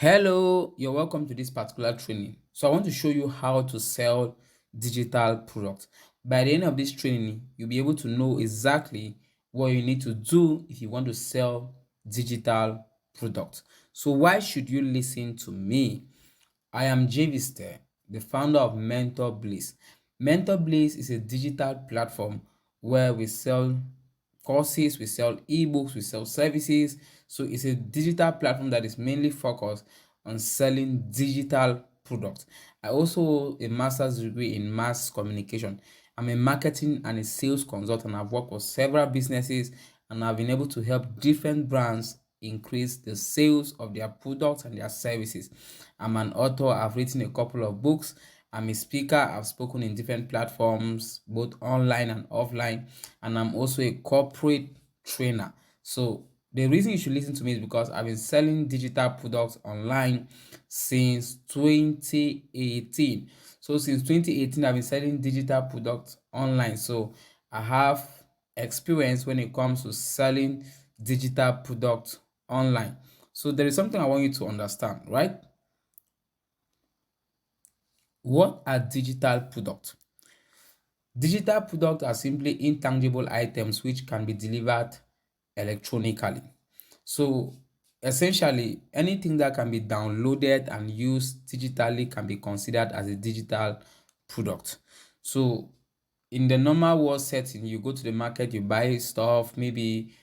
Hello, you're welcome to this particular training. So I want to show you how to sell digital products. By the end of this training, you'll be able to know exactly what you need to do if you want to sell digital products. So why should you listen to me? I am Javister, the founder of Mentor Bliss. Mentor Bliss is a digital platform where we sell courses, we sell ebooks, we sell services. So it's a digital platform that is mainly focused on selling digital products. I also hold a master's degree in mass communication. I'm a marketing and a sales consultant. I've worked with several businesses and I've been able to help different brands increase the sales of their products and their services. I'm an author. I've written a couple of books. I'm a speaker. I've spoken in different platforms, both online and offline. And I'm also a corporate trainer. So the reason you should listen to me is because I've been selling digital products online since 2018. So since 2018, I've been selling digital products online. So I have experience when it comes to selling digital products online. So there is something I want you to understand, right? What are digital products? Digital products are simply intangible items which can be delivered electronically. So essentially, anything that can be downloaded and used digitally can be considered as a digital product. So in the normal world setting, you go to the market, you buy stuff, maybe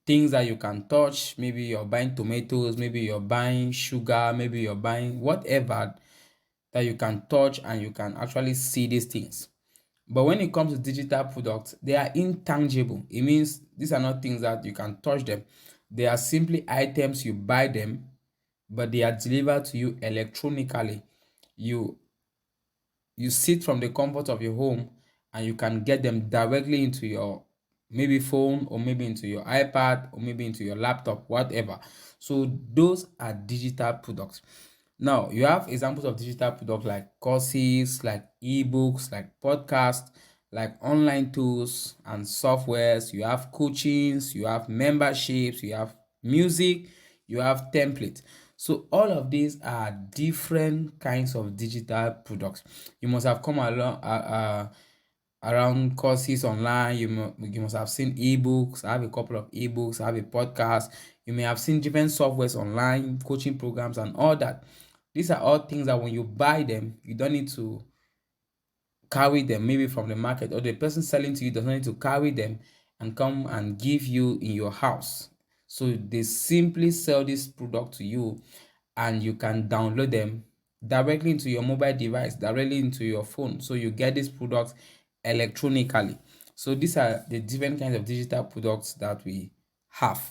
things that you can touch. Maybe you're buying tomatoes, maybe you're buying sugar, maybe you're buying whatever that you can touch and you can actually see these things. But when it comes to digital products, they are intangible. It means these are not things that you can touch them. They are simply items, you buy them, but they are delivered to you electronically. You you sit from the comfort of your home and you can get them directly into your maybe phone or maybe into your iPad or maybe into your laptop, whatever. So those are digital products. Now you have examples of digital products like courses, like ebooks, like podcasts, like online tools and softwares. You have coachings, you have memberships, you have music, you have templates. So all of these are different kinds of digital products. You must have come along around courses online. You must have seen ebooks. I have a couple of ebooks. I have a podcast. You may have seen different softwares online, coaching programs, and all that. These are all things that when you buy them, you don't need to carry them maybe from the market, or the person selling to you does not need to carry them and come and give you in your house. So they simply sell this product to you and you can download them directly into your mobile device, directly into your phone. So you get this product electronically. So these are the different kinds of digital products that we have.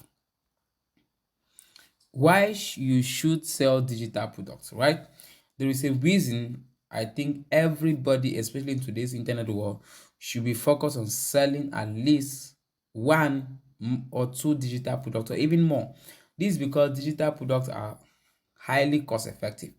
Why you should sell digital products, right? There is a reason I think everybody, especially in today's internet world, should be focused on selling at least one or two digital products or even more. This is because digital products are highly cost effective.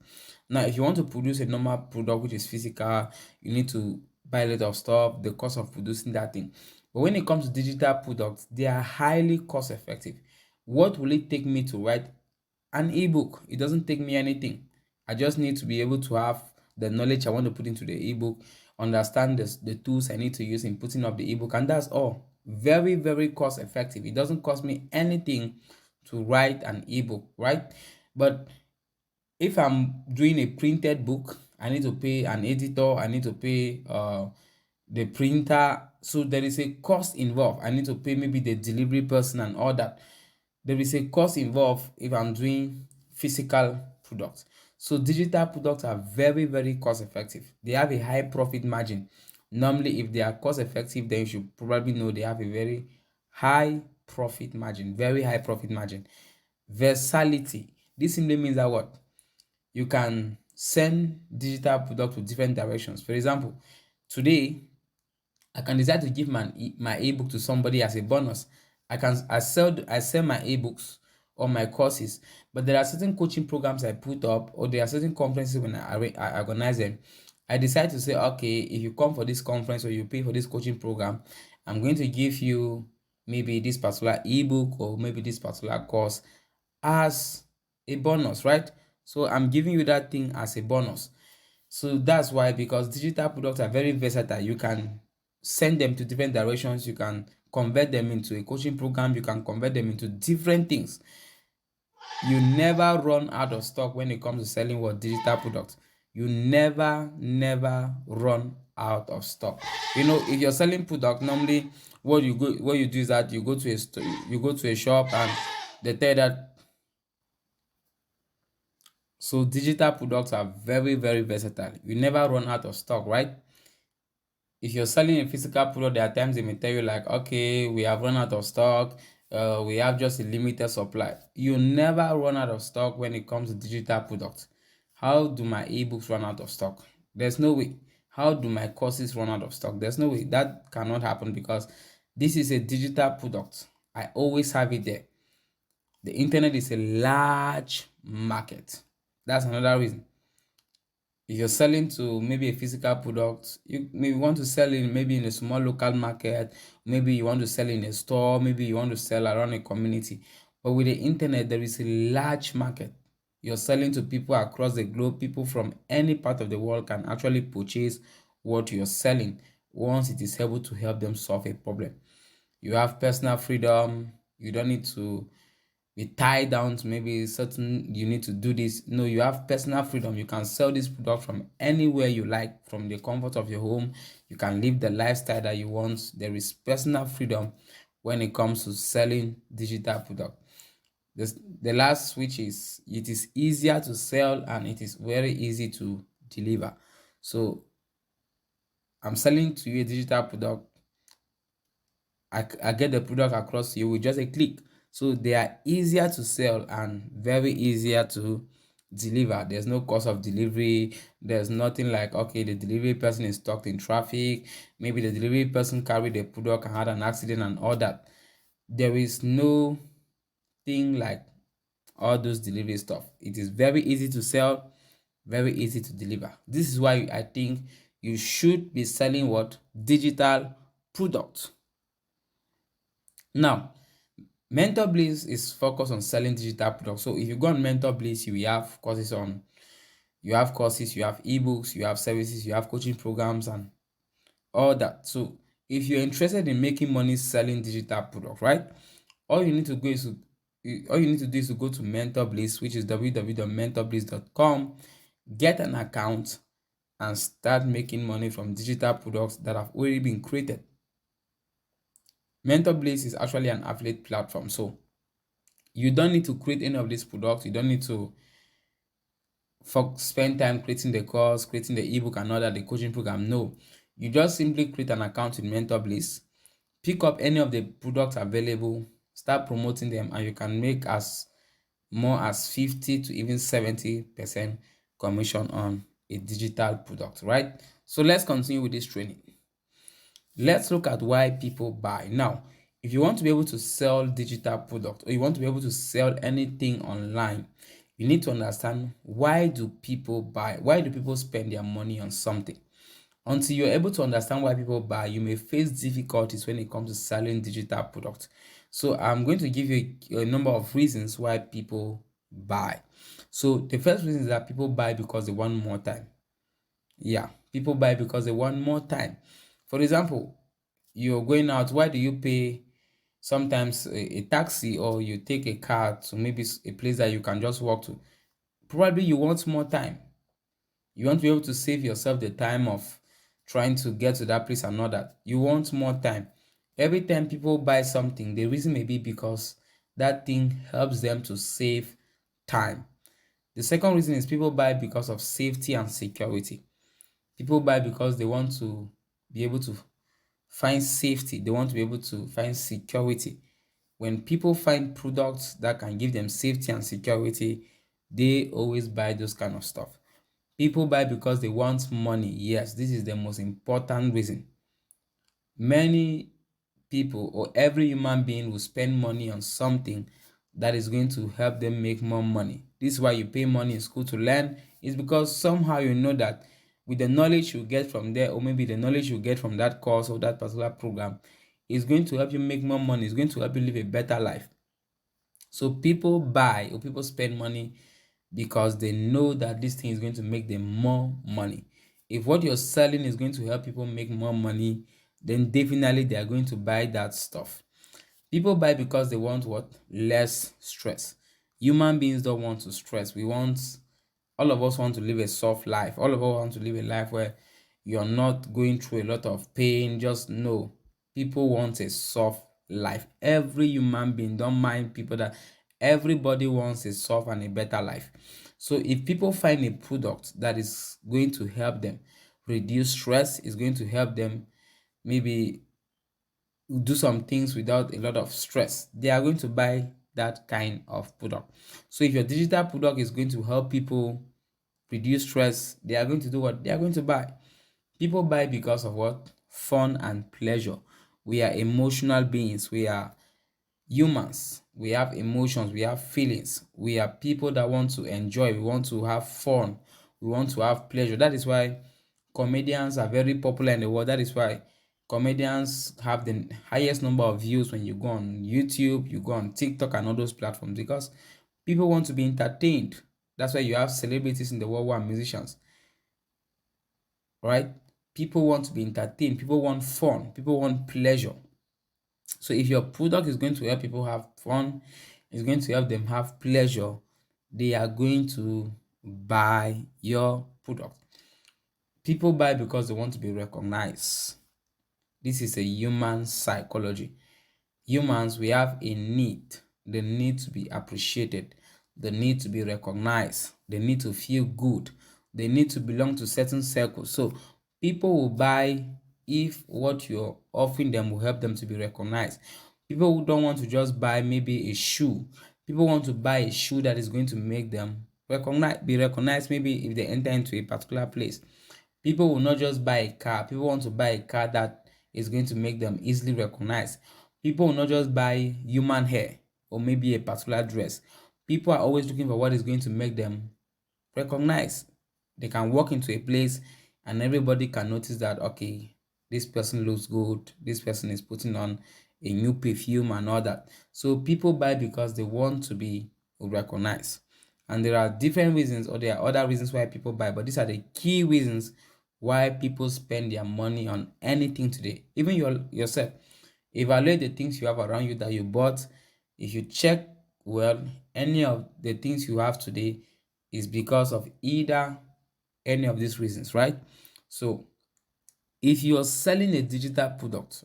Now, if you want to produce a normal product which is physical, you need to buy a lot of stuff, the cost of producing that thing. But when it comes to digital products, they are highly cost effective. What will it take me to write an ebook? It doesn't take me anything. I just need to be able to have the knowledge I want to put into the ebook, understand the tools I need to use in putting up the ebook, and that's all. Very, very cost effective. It doesn't cost me anything to write an ebook, right? But if I'm doing a printed book, I need to pay an editor, I need to pay the printer. So there is a cost involved. I need to pay maybe the delivery person and all that. There is a cost involved if I'm doing physical products. So digital products are very, very cost effective. They have a high profit margin. Normally, if they are cost effective, then you should probably know they have a very high profit margin, very high profit margin. Versatility. This simply means that what? You can send digital products to different directions. For example, today I can decide to give my ebook to somebody as a bonus. I sell my ebooks or my courses, but there are certain coaching programs I put up, or there are certain conferences when I organize them. I decide to say, okay, if you come for this conference or you pay for this coaching program, I'm going to give you maybe this particular ebook or maybe this particular course as a bonus, right? So I'm giving you that thing as a bonus. So that's why, because digital products are very versatile, you can send them to different directions, you can convert them into a coaching program, you can convert them into different things. You never run out of stock when it comes to selling what digital products. You never run out of stock. If you're selling product, normally what you do is that you go to a store, you go to a shop, and they tell you that. So digital products are very, very versatile. You never run out of stock, right? If you're selling a physical product, there are times they may tell you like, okay, we have run out of stock. We have just a limited supply. You never run out of stock when it comes to digital products. How do my ebooks run out of stock? There's no way. How do my courses run out of stock? There's no way. That cannot happen, because this is a digital product. I always have it there. The internet is a large market. That's another reason. If you're selling to maybe a physical product, you maybe want to sell in maybe in a small local market, maybe you want to sell in a store, maybe you want to sell around a community. But with the internet, there is a large market. You're selling to people across the globe. People from any part of the world can actually purchase what you're selling once it is able to help them solve a problem. You have personal freedom. You don't need to be tied down to maybe certain, you need to do this. No, you have personal freedom. You can sell this product from anywhere you like, from the comfort of your home. You can live the lifestyle that you want. There is personal freedom when it comes to selling digital product. The last switch is, it is easier to sell and it is very easy to deliver. So I'm selling to you a digital product. I get the product across to you with just a click. So they are easier to sell and very easier to deliver. There's no cost of delivery. There's nothing like, okay, the delivery person is stuck in traffic. Maybe the delivery person carried the product and had an accident and all that. There is no thing like all those delivery stuff. It is very easy to sell, very easy to deliver. This is why I think you should be selling what? Digital products. Now, Mentor Bliss is focused on selling digital products. So if you go on Mentor Bliss, you have courses, you have ebooks, you have services, you have coaching programs and all that. So if you're interested in making money selling digital products, right? All you need to do is to go to Mentor Bliss, which is www.mentorbliss.com, get an account and start making money from digital products that have already been created. Mentor Bliss is actually an affiliate platform. So you don't need to create any of these products. You don't need to spend time creating the course, creating the ebook and all that, the coaching program. No, you just simply create an account in Mentor Bliss, pick up any of the products available, start promoting them, and you can make as more as 50 to even 70% commission on a digital product, right? So let's continue with this training. Let's look at why people buy. Now, if you want to be able to sell digital product, or you want to be able to sell anything online, you need to understand, why do people buy? Why do people spend their money on something? Until you're able to understand why people buy, you may face difficulties when it comes to selling digital products. So I'm going to give you a number of reasons why people buy. So the first reason is that people buy because they want more time. Yeah, people buy because they want more time. For example, you're going out, why do you pay sometimes a taxi, or you take a car to maybe a place that you can just walk to? Probably you want more time. You want to be able to save yourself the time of trying to get to that place and all that. You want more time. Every time people buy something, the reason may be because that thing helps them to save time. The second reason is people buy because of safety and security. People buy because they want to be able to find safety. They want to be able to find security. When people find products that can give them safety and security, they always buy those kind of stuff. People buy because they want money. Yes, this is the most important reason. Many people, or every human being, will spend money on something that is going to help them make more money. This is why you pay money in school to learn. It's because somehow you know that with the knowledge you get from there, or maybe the knowledge you get from that course or that particular program, is going to help you make more money. It's going to help you live a better life. So people buy, or people spend money because they know that this thing is going to make them more money. If what you're selling is going to help people make more money, then definitely they are going to buy that stuff. People buy because they want what? Less stress. Human beings don't want to stress. All of us want to live a soft life. All of us want to live a life where you're not going through a lot of pain. Just know people want a soft life. Every human being, don't mind people, that everybody wants a soft and a better life. So if people find a product that is going to help them reduce stress, is going to help them maybe do some things without a lot of stress, they are going to buy that kind of product. So if your digital product is going to help people reduce stress, they are going to do what? They are going to buy. People buy because of what? Fun and pleasure. We are emotional beings. We are humans. We have emotions. We have feelings. We are people that want to enjoy. We want to have fun. We want to have pleasure. That is why comedians are very popular in the world. That is why comedians have the highest number of views when you go on YouTube, you go on TikTok and all those platforms, because people want to be entertained. That's why you have celebrities in the world who are musicians, right? People want to be entertained, people want fun, people want pleasure. So if your product is going to help people have fun, it's going to help them have pleasure, they are going to buy your product. People buy because they want to be recognized. This is a human psychology. Humans, we have a need. The need to be appreciated, the need to be recognized, the need to feel good, they need to belong to certain circles. So people will buy if what you're offering them will help them to be recognized. People who don't want to just buy maybe a shoe. People want to buy a shoe that is going to make them be recognized, maybe if they enter into a particular place. People will not just buy a car. People want to buy a car that is going to make them easily recognized. People will not just buy human hair or maybe a particular dress. People are always looking for what is going to make them recognized. They can walk into a place and everybody can notice that, okay, this person looks good, this person is putting on a new perfume and all that. So people buy because they want to be recognized. And there are different reasons, or there are other reasons why people buy, but these are the key reasons why people spend their money on anything today. Even yourself, evaluate the things you have around you that you bought. If you check well, any of the things you have today is because of either any of these reasons, right? So if you're selling a digital product,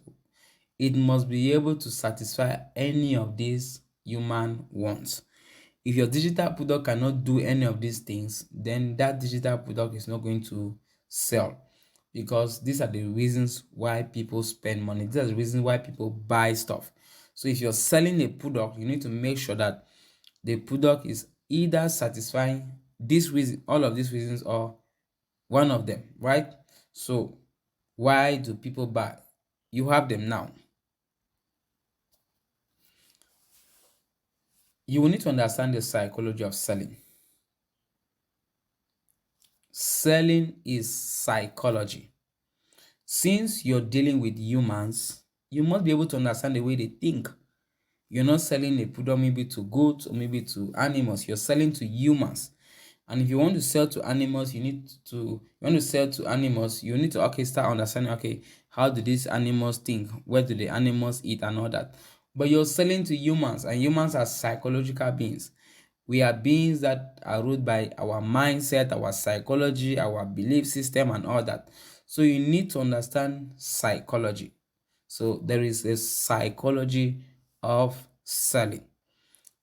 it must be able to satisfy any of these human wants. If your digital product cannot do any of these things, then that digital product is not going to sell, because these are the reasons why people spend money. These are the reasons why people buy stuff. So if you're selling a product, you need to make sure that the product is either satisfying this reason, all of these reasons, or one of them, right? So why do people buy? You have them now. You will need to understand the psychology of selling. Selling is psychology. Since you're dealing with humans, you must be able to understand the way they think. You're not selling a product maybe to goats or maybe to animals. You're selling to humans. And if you want to sell to animals, you need to start understanding, okay, how do these animals think? Where do the animals eat and all that? But you're selling to humans, and humans are psychological beings. We are beings that are ruled by our mindset, our psychology, our belief system, and all that. So you need to understand psychology. So there is a psychology of selling.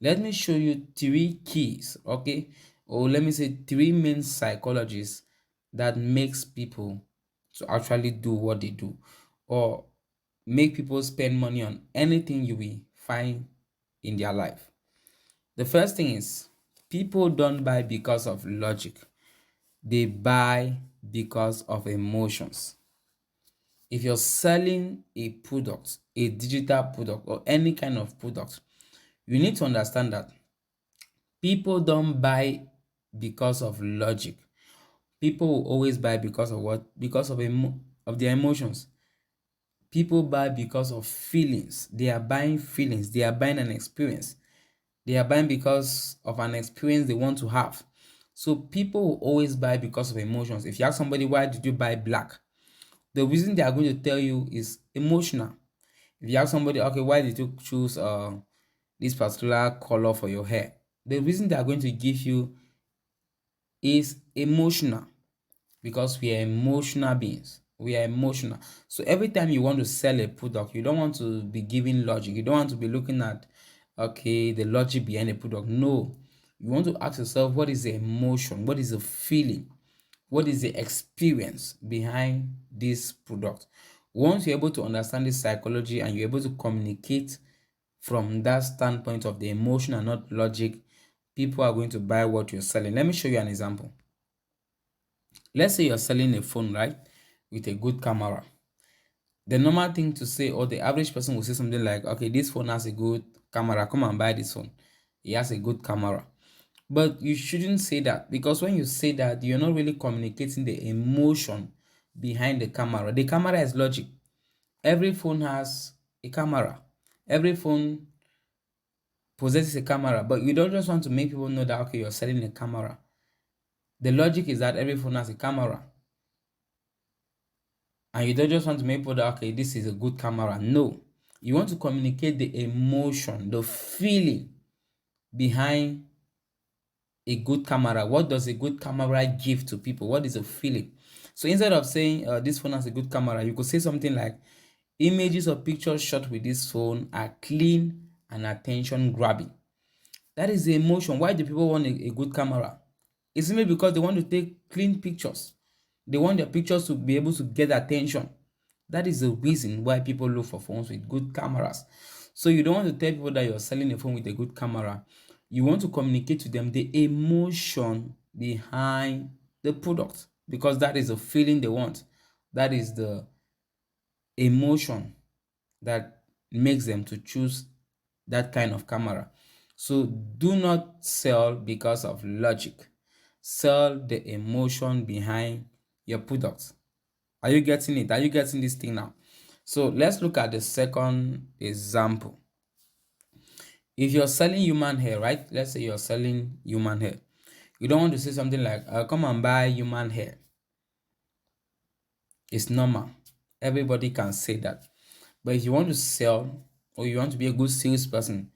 Let me show you three keys, okay? Or let me say three main psychologies that makes people to actually do what they do, or make people spend money on anything you will find in their life. The first thing is, people don't buy because of logic. They buy because of emotions. If you're selling a product, a digital product, or any kind of product, you need to understand that people don't buy because of logic. People will always buy because of what? Because of their emotions. People buy because of feelings. They are buying feelings. They are buying an experience. They are buying because of an experience they want to have. So people will always buy because of emotions. If you ask somebody, why did you buy black? The reason they are going to tell you is emotional. If you ask somebody, okay, why did you choose this particular color for your hair? The reason they are going to give you is emotional, because we are emotional beings. We are emotional. So every time you want to sell a product, you don't want to be giving logic. You don't want to be looking at, okay, the logic behind the product. No. You want to ask yourself, what is the emotion? What is the feeling? What is the experience behind this product? Once you're able to understand this psychology and you're able to communicate from that standpoint of the emotion and not logic, people are going to buy what you're selling. Let me show you an example. Let's say you're selling a phone, right, with a good camera. The normal thing to say, or the average person will say something like, okay, this phone has a good camera, come and buy this phone. It has a good camera. But you shouldn't say that, because when you say that, you're not really communicating the emotion behind the camera. The camera is logic. Every phone has a camera. Every phone possesses a camera, but you don't just want to make people know that, okay, you're selling a camera. The logic is that every phone has a camera. And you don't just want to make people that, okay, this is a good camera. No. You want to communicate the emotion, the feeling behind a good camera. What does a good camera give to people? What is the feeling? So instead of saying this phone has a good camera, you could say something like, images or pictures shot with this phone are clean and attention grabbing. That is the emotion. Why do people want a good camera? It's simply because they want to take clean pictures. They want their pictures to be able to get attention. That is the reason why people look for phones with good cameras. So you don't want to tell people that you're selling a phone with a good camera. You want to communicate to them the emotion behind the product, because that is the feeling they want. That is the emotion that makes them to choose that kind of camera. So do not sell because of logic. Sell the emotion behind your product. Are you getting it? Are you getting this thing now? So let's look at the second example. If you're selling human hair, right? Let's say you're selling human hair. You don't want to say something like, come and buy human hair. It's normal. Everybody can say that. But if you want to sell, or you want to be a good salesperson,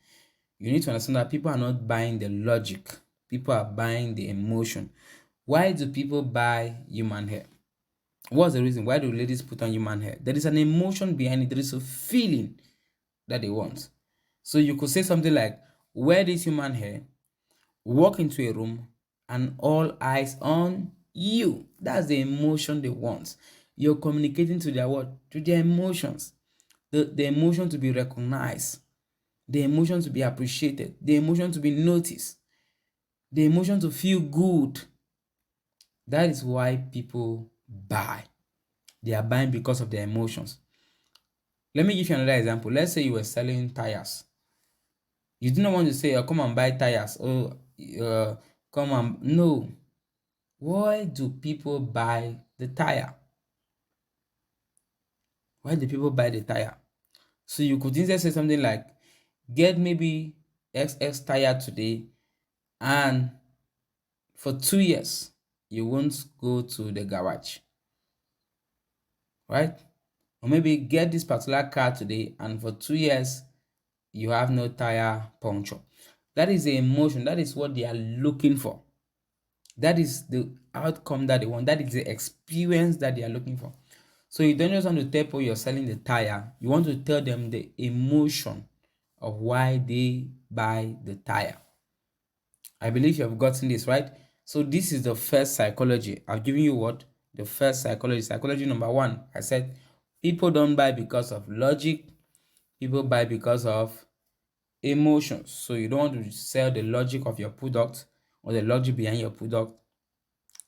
you need to understand that people are not buying the logic. People are buying the emotion. Why do people buy human hair? What's the reason? Why do ladies put on human hair? There is an emotion behind it. There is a feeling that they want. So you could say something like, wear this human hair, walk into a room, and all eyes on you. That's the emotion they want. You're communicating to their what? To their emotions. The emotion to be recognized, the emotion to be appreciated, the emotion to be noticed, the emotion to feel good. That is why people buy. They are buying because of their emotions. Let me give you another example. Let's say you were selling tires. You do not want to say, come and buy tires. Or come and... No. Why do people buy the tire? Why do people buy the tire? So you could instead say something like, get maybe XX tire today, and for 2 years you won't go to the garage, right? Or maybe get this particular car today, and for 2 years you have no tire puncture. That is the emotion. That is what they are looking for. That is the outcome that they want. That is the experience that they are looking for. So you don't just want to tell people you're selling the tire. You want to tell them the emotion of why they buy the tire. I believe you have gotten this, right? So this is the first psychology. I've given you what? The first psychology. Psychology number 1. I said people don't buy because of logic. People buy because of emotions. So you don't want to sell the logic of your product or the logic behind your product.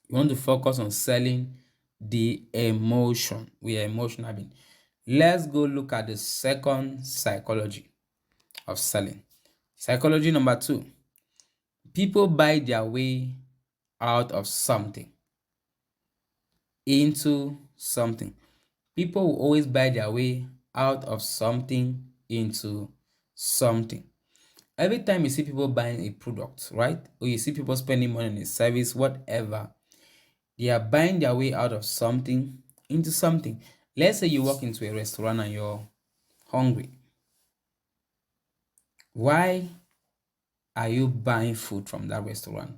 You want to focus on selling the emotion. We are emotional being. Let's go look at the second psychology of selling. Psychology number 2. People buy their way out of something into something. People will always buy their way out of something into something. Every time you see people buying a product, right? Or you see people spending money on a service, whatever, they are buying their way out of something into something. Let's say you walk into a restaurant and you're hungry. Why are you buying food from that restaurant?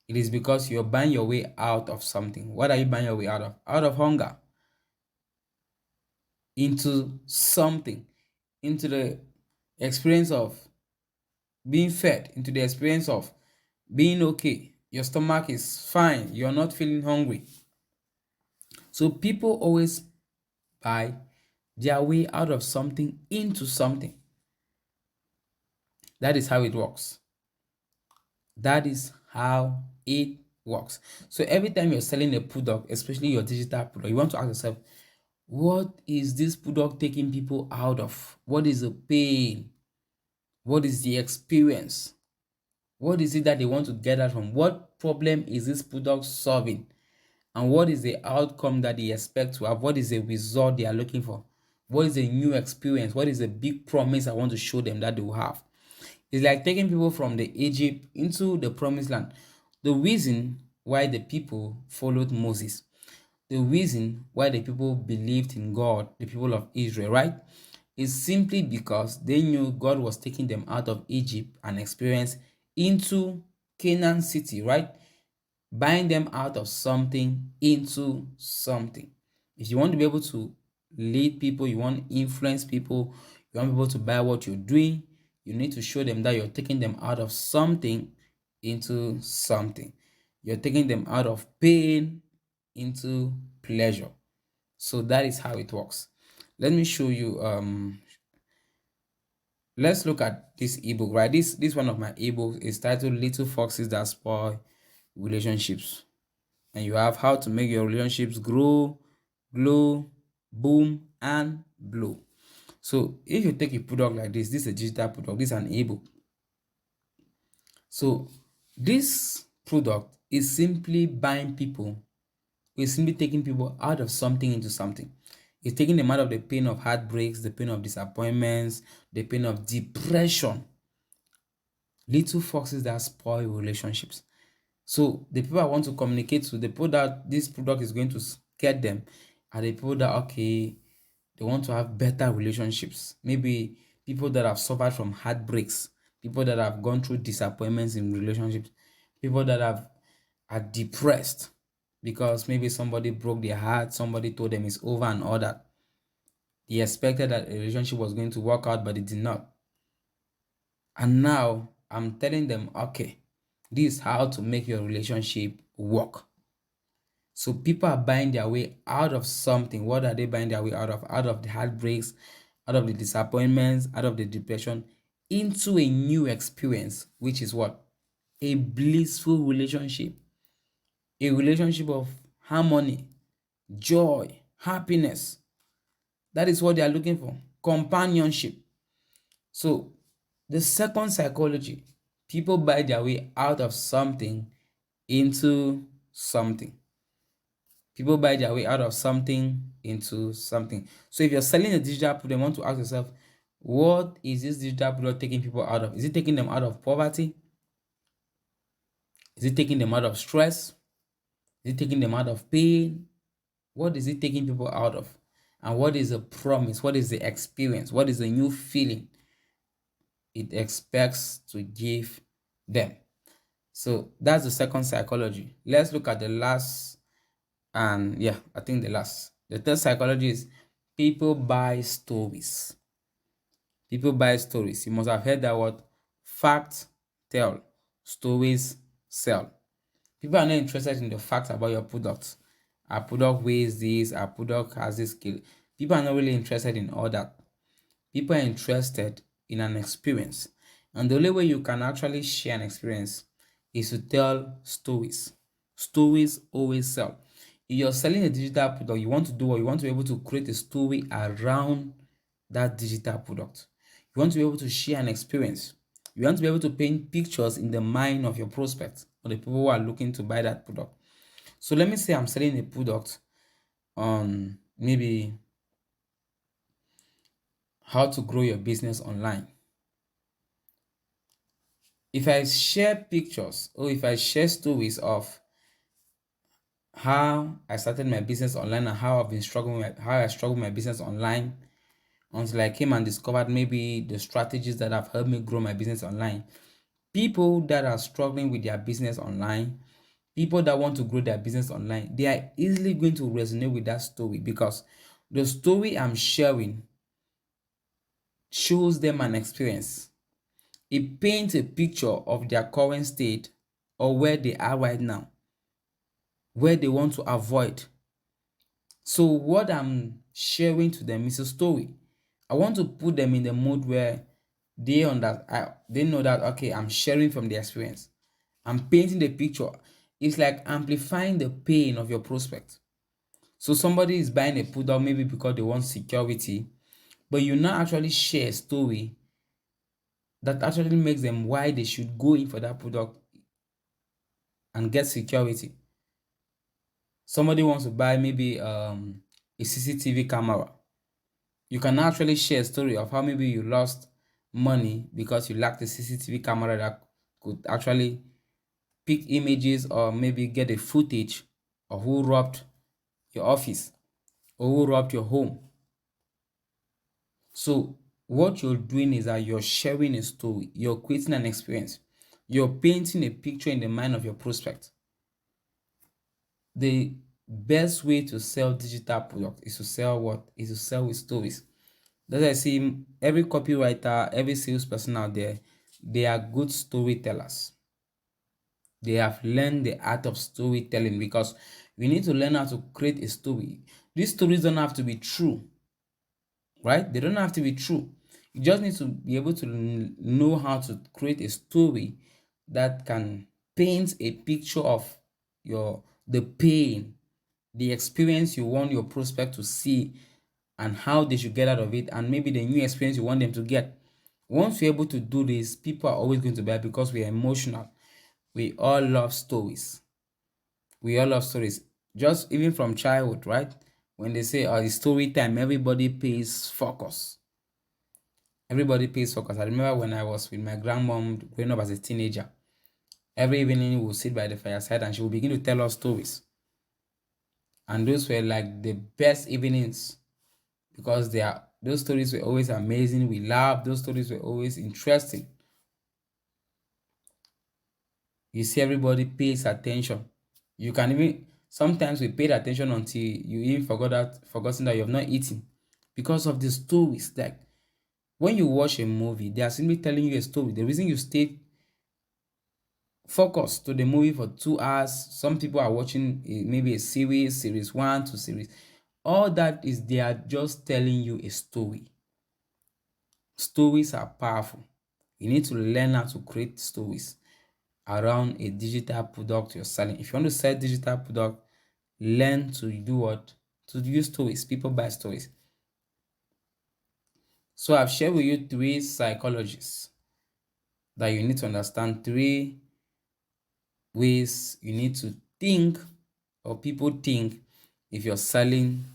It is because you're buying your way out of something. What are you buying your way out of? Out of hunger, into something, into the experience of being fed, into the experience of being okay. Your stomach is fine. You're not feeling hungry. So people always buy their way out of something into something. That is how it works. That is how it works. So every time you're selling a product, especially your digital product, you want to ask yourself, what is this product taking people out of? What is the pain? What is the experience? What is it that they want to get out from? What problem is this product solving? And what is the outcome that they expect to have? What is the result they are looking for? What is the new experience? What is the big promise I want to show them that they will have? It's like taking people from the Egypt into the promised land. The reason why the people followed Moses, the reason why the people believed in God, the people of Israel, right, is simply because they knew God was taking them out of Egypt and experience into Canaan city, right? Buying them out of something into something. If you want to be able to lead people, you want to influence people, you want people to buy what you're doing, you need to show them that you're taking them out of something into something. You're taking them out of pain into pleasure. So that is how it works. Let me show you. Let's look at this ebook, right? This one of my ebooks is titled Little Foxes That Spoil Relationships. And you have how to make your relationships grow, glow, boom, and blow. So if you take a product like this is a digital product, this is an ebook. So this product is simply buying people, it's simply taking people out of something into something. It's taking them out of the pain of heartbreaks, the pain of disappointments, the pain of depression. Little foxes that spoil relationships. So the people I want to communicate to, the people that this product is going to get them, are the people that, okay, they want to have better relationships. Maybe people that have suffered from heartbreaks, people that have gone through disappointments in relationships, people that are depressed because maybe somebody broke their heart, somebody told them it's over and all that. They expected that a relationship was going to work out, but it did not. And now I'm telling them, okay, this is how to make your relationship work. So people are buying their way out of something. What are they buying their way out of? Out of the heartbreaks, out of the disappointments, out of the depression, into a new experience, which is what? A blissful relationship. A relationship of harmony, joy, happiness. That is what they are looking for. Companionship. So the second psychology, people buy their way out of something into something. People buy their way out of something into something. So if you're selling a digital product, you want to ask yourself, what is this digital product taking people out of? Is it taking them out of poverty? Is it taking them out of stress? Is it taking them out of pain? What is it taking people out of? And what is the promise? What is the experience? What is the new feeling it expects to give them? So that's the second psychology. Let's look at the last, and yeah, I think the last. The third psychology is people buy stories. People buy stories. You must have heard that word. Facts tell, stories sell. People are not interested in the facts about your product. Our product weighs this, our product has this skill. People are not really interested in all that. People are interested in an experience. And the only way you can actually share an experience is to tell stories. Stories always sell. If you're selling a digital product, you want to do what you want to be able to create a story around that digital product. You want to be able to share an experience. You want to be able to paint pictures in the mind of your prospects or the people who are looking to buy that product. So let me say I'm selling a product on maybe how to grow your business online. If I share pictures or if I share stories of how I started my business online and how I've been struggling with how I struggled my business online until I came and discovered maybe the strategies that have helped me grow my business online. People that are struggling with their business online, people that want to grow their business online, they are easily going to resonate with that story because the story I'm sharing shows them an experience. It paints a picture of their current state or where they are right now, where they want to avoid. So what I'm sharing to them is a story. I want to put them in the mood where they know that okay, I'm sharing from the experience. I'm painting the picture. It's like amplifying the pain of your prospect. So somebody is buying a product maybe because they want security, but you now actually share a story that actually makes them why they should go in for that product and get security. Somebody wants to buy maybe a CCTV camera. You can actually share a story of how maybe you lost money because you lacked a CCTV camera that could actually pick images or maybe get a footage of who robbed your office or who robbed your home. So what you're doing is that you're sharing a story, you're creating an experience, you're painting a picture in the mind of your prospect. The best way to sell digital product is to sell what? Is to sell with stories. That's why I see every copywriter, every salesperson out there, they are good storytellers. They have learned the art of storytelling because we need to learn how to create a story. These stories don't have to be true, right? They don't have to be true. You just need to be able to know how to create a story that can paint a picture of the pain, the experience you want your prospect to see and how they should get out of it, and maybe the new experience you want them to get. Once you're able to do this, people are always going to buy because we are emotional. We all love stories. We all love stories. Just even from childhood, right? When they say, oh, it's story time, everybody pays focus. Everybody pays focus. I remember when I was with my grandmom growing up as a teenager, every evening we would sit by the fireside and she would begin to tell us stories. And those were like the best evenings because those stories were always amazing. We laughed. Those stories were always interesting. You see, everybody pays attention. You can even sometimes we paid attention until you even forgotten that you have not eaten because of the stories. Like when you watch a movie, they are simply telling you a story. The reason you stay focused to the movie for 2 hours, some people are watching maybe a series one to series. All that is they are just telling you a story. Stories are powerful. You need to learn how to create stories around a digital product you're selling. If you want to sell digital product, learn to do what? To use stories. People buy stories. So I've shared with you three psychologies that you need to understand, three ways you need to think or people think if you're selling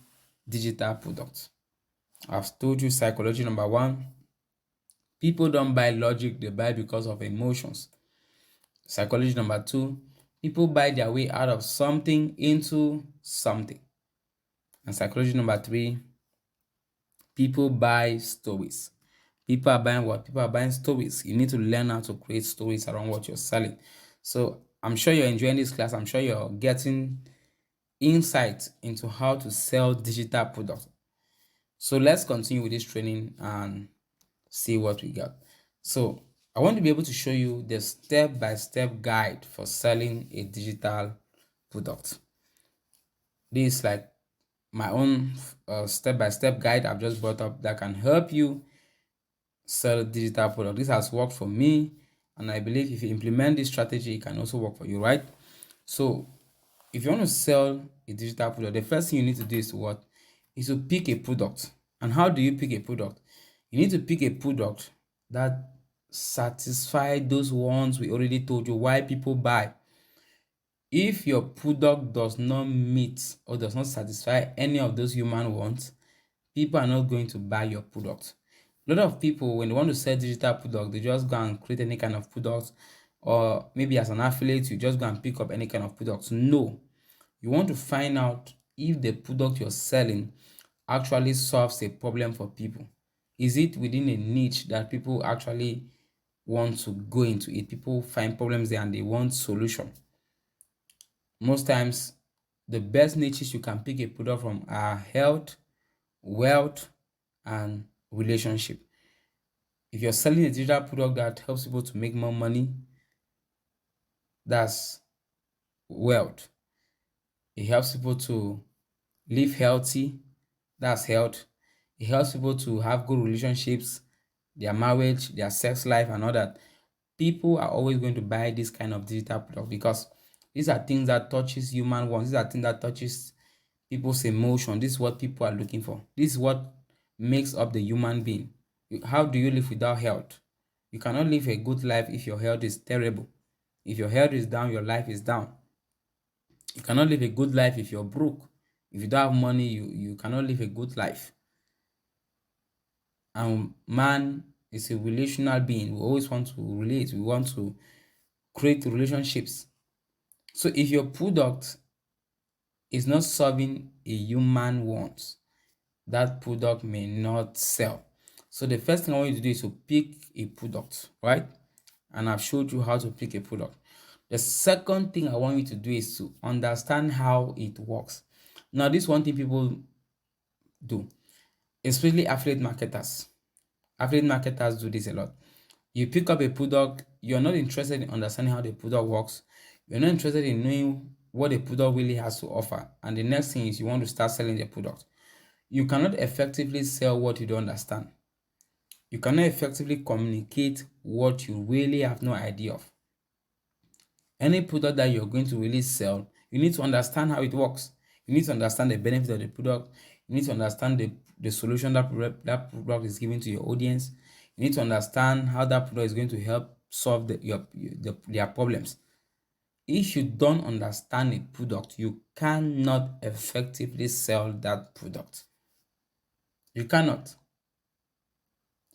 digital products. I've told you psychology number one. People don't buy logic, they buy because of emotions. Psychology number two, people buy their way out of something into something. And psychology number three, people buy stories. People are buying what? People are buying stories. You need to learn how to create stories around what you're selling. So I'm sure you're enjoying this class. I'm sure you're getting insight into how to sell digital products. So let's continue with this training and see what we got. So I want to be able to show you the step-by-step guide for selling a digital product. This is like my own step-by-step guide I've just brought up that can help you sell digital product. This has worked for me, and I believe if you implement this strategy, it can also work for you, right? So if you want to sell a digital product, the first thing you need to do is to what? Is to pick a product. And how do you pick a product? You need to pick a product that satisfy those ones we already told you why people buy. If your product does not meet or does not satisfy any of those human wants, people are not going to buy your product. A lot of people, when they want to sell digital product, they just go and create any kind of product, or maybe as an affiliate, you just go and pick up any kind of products. No, you want to find out if the product you're selling actually solves a problem for people. Is it within a niche that people actually want to go into it? People find problems there and they want solution. Most times, the best niches you can pick a product from are health, wealth, and relationship. If you're selling a digital product that helps people to make more money, that's wealth. It helps people to live healthy, that's health. It helps people to have good relationships, their marriage, their sex life, and all that. People are always going to buy this kind of digital product because these are things that touches human wants. These are things that touches people's emotion. This is what people are looking for. This is what makes up the human being. How do you live without health? You cannot live a good life if your health is terrible. If your health is down, your life is down. You cannot live a good life if you're broke. If you don't have money, you cannot live a good life. And man is a relational being. We always want to relate. We want to create relationships. So if your product is not serving a human want, that product may not sell. So the first thing I want you to do is to pick a product, right? And I've showed you how to pick a product. The second thing I want you to do is to understand how it works. Now, this one thing people do, especially affiliate marketers. Affiliate marketers do this a lot. You pick up a product, you're not interested in understanding how the product works. You're not interested in knowing what the product really has to offer. And the next thing is you want to start selling the product. You cannot effectively sell what you don't understand. You cannot effectively communicate what you really have no idea of. Any product that you're going to really sell, you need to understand how it works. You need to understand the benefit of the product. You need to understand the solution that product is giving to your audience. You need to understand how that product is going to help solve their problems. If you don't understand a product, you cannot effectively sell that product. You cannot.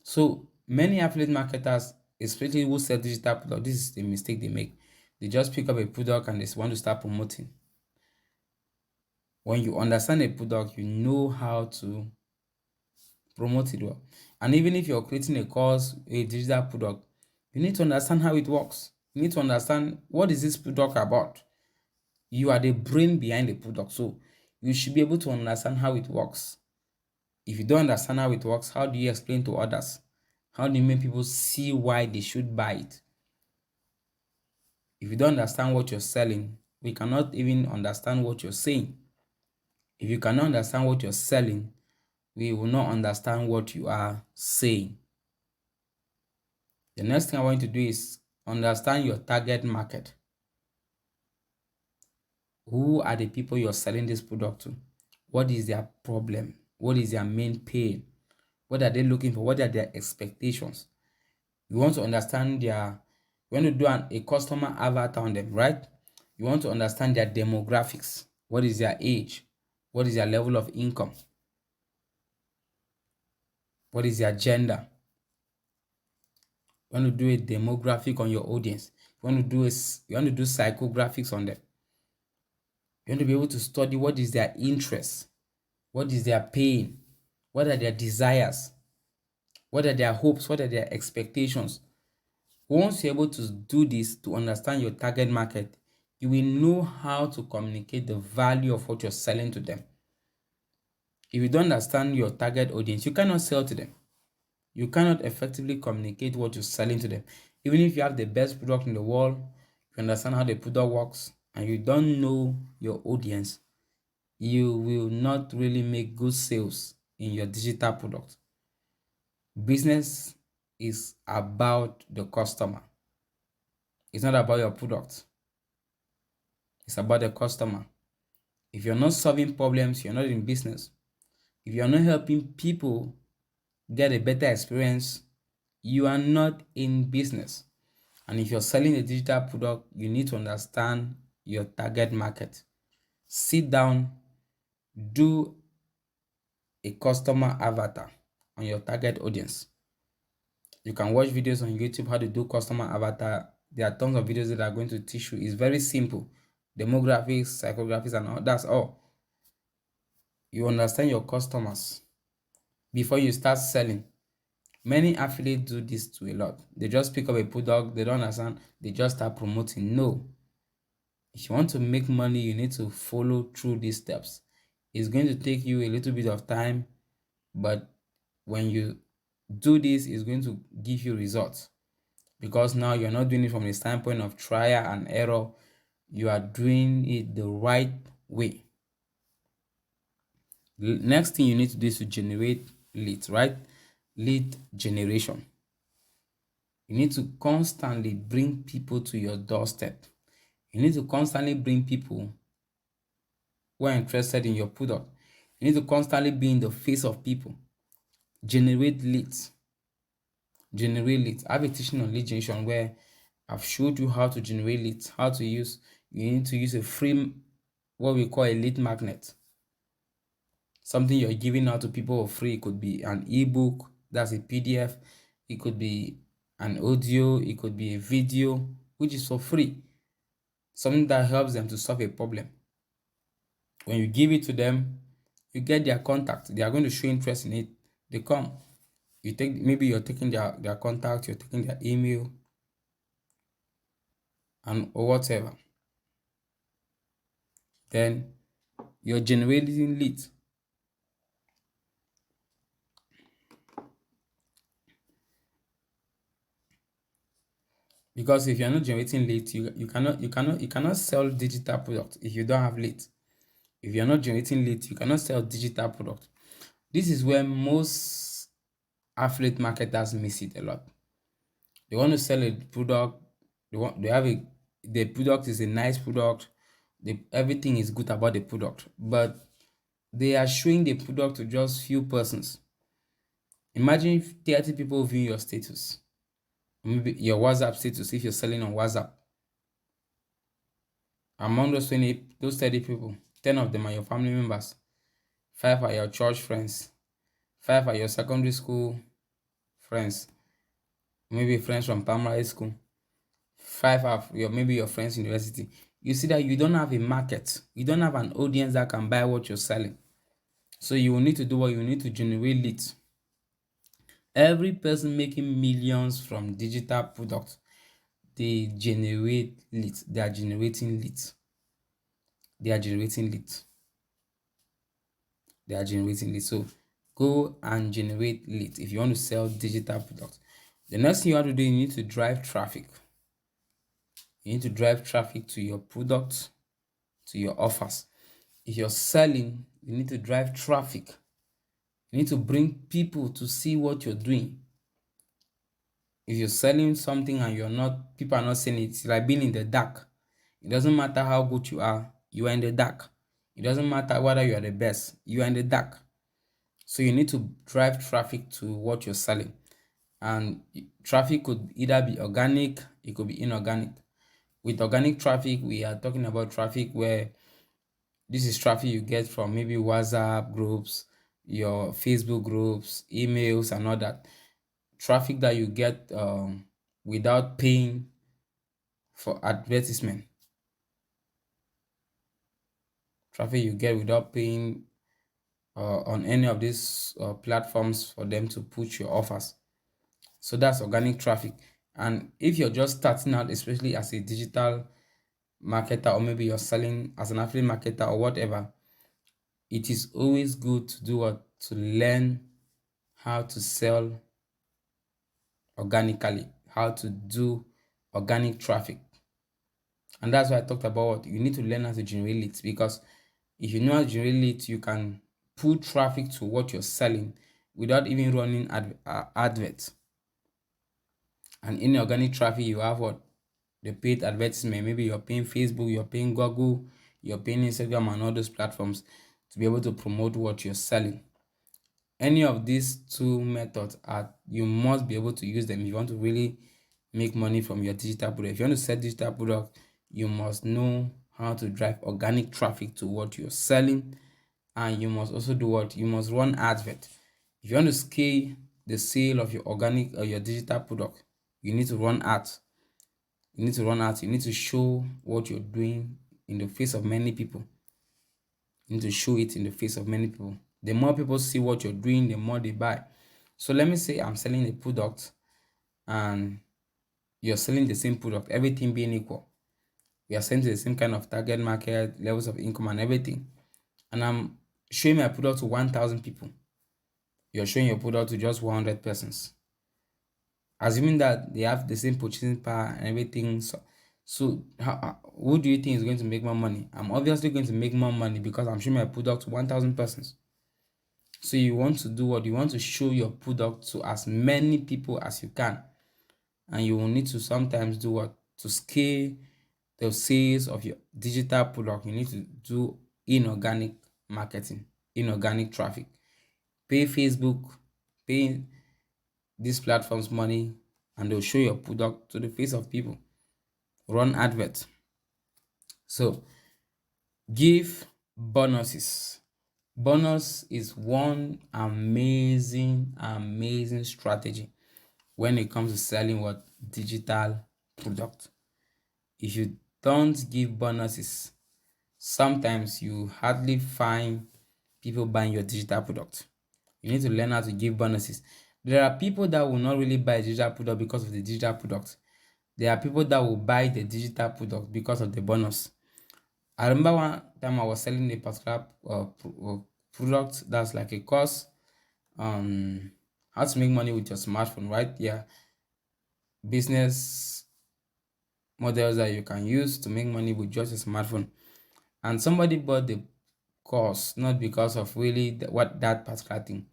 So many affiliate marketers, especially who sell digital product, this is the mistake they make. They just pick up a product and they want to start promoting. When you understand a product, you know how to promote it well. And even if you're creating a course, a digital product, you need to understand how it works. You need to understand what is this product about. You are the brain behind the product, so you should be able to understand how it works. If you don't understand how it works, how do you explain to others? How do you make people see why they should buy it? If you don't understand what you're selling, we cannot even understand what you're saying. If you cannot understand what you're selling, we will not understand what you are saying. The next thing I want you to do is understand your target market. Who are the people you're selling this product to? What is their problem? What is their main pain? What are they looking for? What are their expectations? You want to understand you want to do a customer avatar on them, right? You want to understand their demographics. What is their age? What is their level of income? What is their gender? You want to do a demographic on your audience. You want to do psychographics on them. You want to be able to study what is their interest, what is their pain, what are their desires, what are their hopes, what are their expectations. Once you're able to do this to understand your target market, you will know how to communicate the value of what you're selling to them. If you don't understand your target audience, you cannot sell to them. You cannot effectively communicate what you're selling to them. Even if you have the best product in the world, you understand how the product works, and you don't know your audience, you will not really make good sales in your digital product. Business is about the customer. It's not about your product. It's about the customer. If you're not solving problems, you're not in business. If you're not helping people get a better experience, you are not in business. And if you're selling a digital product, you need to understand your target market. Sit down, do a customer avatar on your target audience. You can watch videos on YouTube how to do customer avatar. There are tons of videos that are going to teach you. It's very simple. Demographics, psychographics, and all. That's all. You understand your customers before you start selling. Many affiliates do this to a lot. They just pick up a product, they don't understand, they just start promoting. No. If you want to make money, you need to follow through these steps. It's going to take you a little bit of time, but when you do this, it's going to give you results, because now you're not doing it from the standpoint of trial and error. You are doing it the right way. The next thing you need to do is to generate leads, right? Lead generation. You need to constantly bring people to your doorstep. You need to constantly bring people who are interested in your product. You need to constantly be in the face of people. Generate leads. Generate leads. I have a teaching on lead generation where I've showed you how to generate leads, how to use, you need to use a free, what we call a lead magnet. Something you're giving out to people for free. It could be an ebook, that's a PDF. It could be an audio, it could be a video, which is for free. Something that helps them to solve a problem. When you give it to them, you get their contact. They are going to show interest in it. They come. You take, maybe you're taking their contact, you're taking their email, and or whatever. Then you're generating leads. Because if you're not generating leads, you cannot sell digital products if you don't have leads. If you're not generating leads, you cannot sell digital products. This is where most affiliate marketers miss it a lot. They want to sell a product, the product is a nice product, everything is good about the product, but they are showing the product to just few persons. Imagine if 30 people view your status, maybe your WhatsApp status, if you're selling on WhatsApp. Among those 30 people, 10 of them are your family members, 5 are your church friends, 5 are your secondary school friends, maybe friends from primary school, 5 are maybe your friends in university. You see that you don't have a market, you don't have an audience that can buy what you're selling. So you will need to do what you need to generate leads. Every person making millions from digital products, they generate leads. They are generating leads. They are generating leads. They are generating leads. So go and generate leads if you want to sell digital products. The next thing you have to do, you need to drive traffic. You need to drive traffic to your products, to your offers. If you're selling, you need to drive traffic. You need to bring people to see what you're doing. If you're selling something and people are not seeing it, it's like being in the dark. It doesn't matter how good you are in the dark. It doesn't matter whether you are the best, you are in the dark. So you need to drive traffic to what you're selling. And traffic could either be organic, it could be inorganic. With organic traffic, we are talking about traffic where this is traffic you get from maybe WhatsApp groups, your Facebook groups, emails, and all that. Traffic that you get without paying for advertisement. Traffic you get without paying on any of these platforms for them to put your offers. So that's organic traffic. And if you're just starting out, especially as a digital marketer, or maybe you're selling as an affiliate marketer or whatever, it is always good to do what? To learn how to sell organically, how to do organic traffic. And that's why I talked about what you need to learn how to generate leads, because if you know how to generate leads, you can put traffic to what you're selling without even running adverts. And in organic traffic, you have what? The paid advertisement. Maybe you're paying Facebook, you're paying Google, you're paying Instagram and all those platforms to be able to promote what you're selling. Any of these two methods you must be able to use them if you want to really make money from your digital product. If you want to sell digital product, you must know how to drive organic traffic to what you're selling, and you must also do what? You must run advert. If you want to scale the sale of your organic or your digital product, you need to run ads. You need to run ads. You need to show what you're doing in the face of many people. You need to show it in the face of many people. The more people see what you're doing, the more they buy. So let me say I'm selling a product and you're selling the same product, everything being equal. We are selling to the same kind of target market, levels of income and everything. And I'm showing my product to 1,000 people. You're showing your product to just 100 persons. Assuming that they have the same purchasing power and everything. So who do you think is going to make more money? I'm obviously going to make more money because I'm showing my product to 1,000 persons. So you want to do what? You want to show your product to as many people as you can. And you will need to sometimes do what? To scale the sales of your digital product. You need to do inorganic marketing, inorganic traffic. Pay Facebook, pay these platforms money, and they'll show your product to the face of people. Run adverts. So give bonuses. Bonus is one amazing strategy when it comes to selling what? Digital product. If you don't give bonuses, sometimes you hardly find people buying your digital product. You need to learn how to give bonuses. There are people that will not really buy digital product because of the digital product. There are people that will buy the digital product because of the bonus. I remember one time I was selling a particular product that's like a course on how to make money with your smartphone, right? Yeah, business models that you can use to make money with just a smartphone. And somebody bought the course not because of really what that particular thing.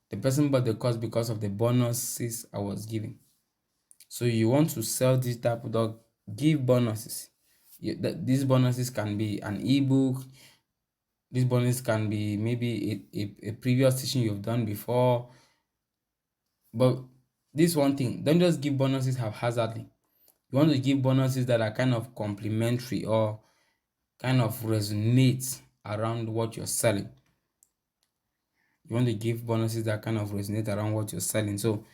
The person bought the course because of the bonuses I was giving. So you want to sell digital product, give bonuses. These bonuses can be an ebook. This bonus can be maybe a previous teaching you've done before. But this one thing, don't just give bonuses haphazardly. You want to give bonuses that are kind of complementary or kind of resonate around what you're selling. You want to give bonuses that kind of resonate around what you're selling. So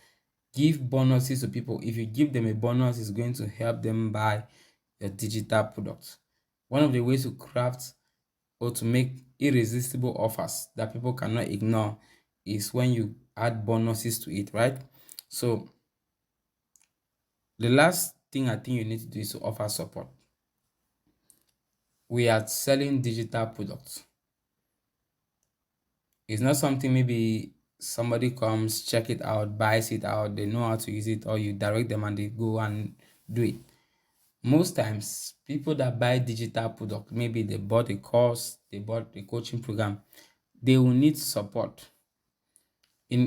give bonuses to people. If you give them a bonus, it's going to help them buy your digital products. One of the ways to craft or to make irresistible offers that people cannot ignore is when you add bonuses to it, right? So the last thing I think you need to do is to offer support. We are selling digital products. It's not something maybe somebody comes, check it out, buys it out, they know how to use it, or you direct them and they go and do it. Most times, people that buy digital product, maybe they bought a course, they bought a coaching program, they will need support.